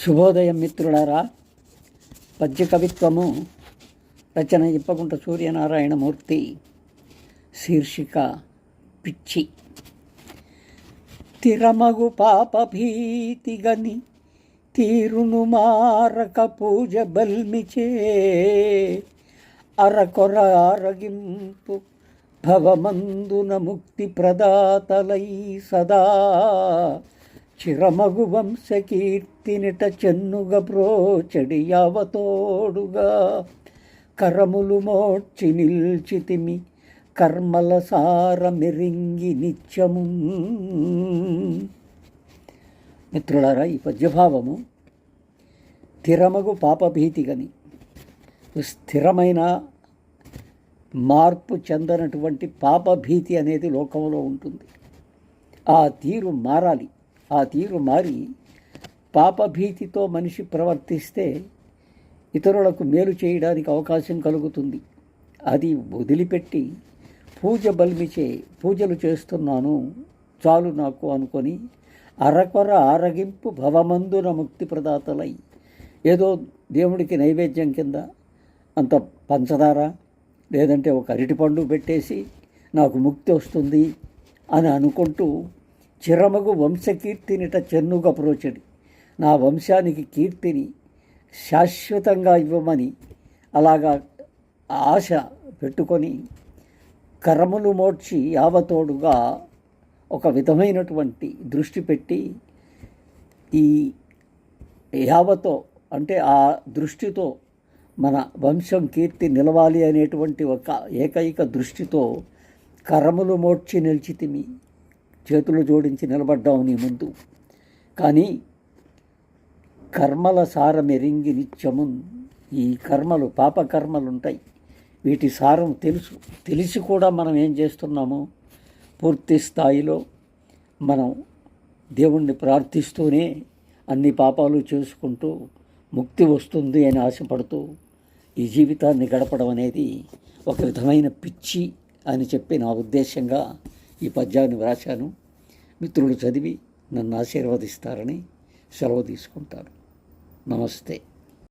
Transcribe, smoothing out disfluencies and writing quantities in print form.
శుభోదయం మిత్రులారా. పద్య కవిత్వము రచన ఇప్పకుంట సూర్యనారాయణమూర్తి. శీర్షిక పిచ్చి. తిరమగు పాప భీతిగని తీరును మారక పూజ బల్మిచే అరకొర ఆరగింపు భవమందున ముక్తి ప్రదాతలై సదా చిరమగు వంశకీర్తినిట చెన్నుగ ప్రోచడి యావతోడుగా కరములు మోడ్చి నిల్చితిమి కర్మల సార మెరింగి నిత్యము. మిత్రులారా, ఈ పద్యభావము స్థిరమగు పాపభీతిగని, స్థిరమైన మార్పు చెందనటువంటి పాపభీతి అనేది లోకంలో ఉంటుంది. ఆ తీరు మారాలి. ఆ తీరు మారి పాపభీతితో మనిషి ప్రవర్తిస్తే ఇతరులకు మేలు చేయడానికి అవకాశం కలుగుతుంది. అది వదిలిపెట్టి పూజ బల్మిచే పూజలు చేస్తున్నాను చాలు నాకు అనుకొని అరకొర ఆరగింపు భవమందున ముక్తి ప్రదాతలై, ఏదో దేవుడికి నైవేద్యం కింద అంత పంచదార లేదంటే ఒక అరటిపండు పెట్టేసి నాకు ముక్తి వస్తుంది అని అనుకుంటూ చిరమగు వంశకీర్తినిట చెన్నుగా ప్రోచడి, నా వంశానికి కీర్తిని శాశ్వతంగా ఇవ్వమని అలాగా ఆశ పెట్టుకొని కరములు మోడ్చి యావతోడుగా ఒక విధమైనటువంటి దృష్టి పెట్టి ఈ యావతో అంటే ఆ దృష్టితో మన వంశం కీర్తి నిలవాలి అనేటువంటి ఒక ఏకైక దృష్టితో కరములు మోడ్చి నిలిచితిమి, చేతులు జోడించి నిలబడ్డావు నీ ముందు. కానీ కర్మల సారం ఎరింగి నిత్యము, ఈ కర్మలు పాపకర్మలు ఉంటాయి, వీటి సారం తెలిసి కూడా మనం ఏం చేస్తున్నామో పూర్తి స్థాయిలో మనం దేవుణ్ణి ప్రార్థిస్తూనే అన్ని పాపాలు చేసుకుంటూ ముక్తి వస్తుంది అని ఆశపడుతూ ఈ జీవితాన్ని గడపడం అనేది ఒక విధమైన పిచ్చి అని చెప్పి నా ఉద్దేశంగా ఈ పద్యాన్ని వ్రాశాను. మిత్రులు చదివి నన్ను ఆశీర్వదిస్తారని సెలవు తీసుకుంటాను. నమస్తే.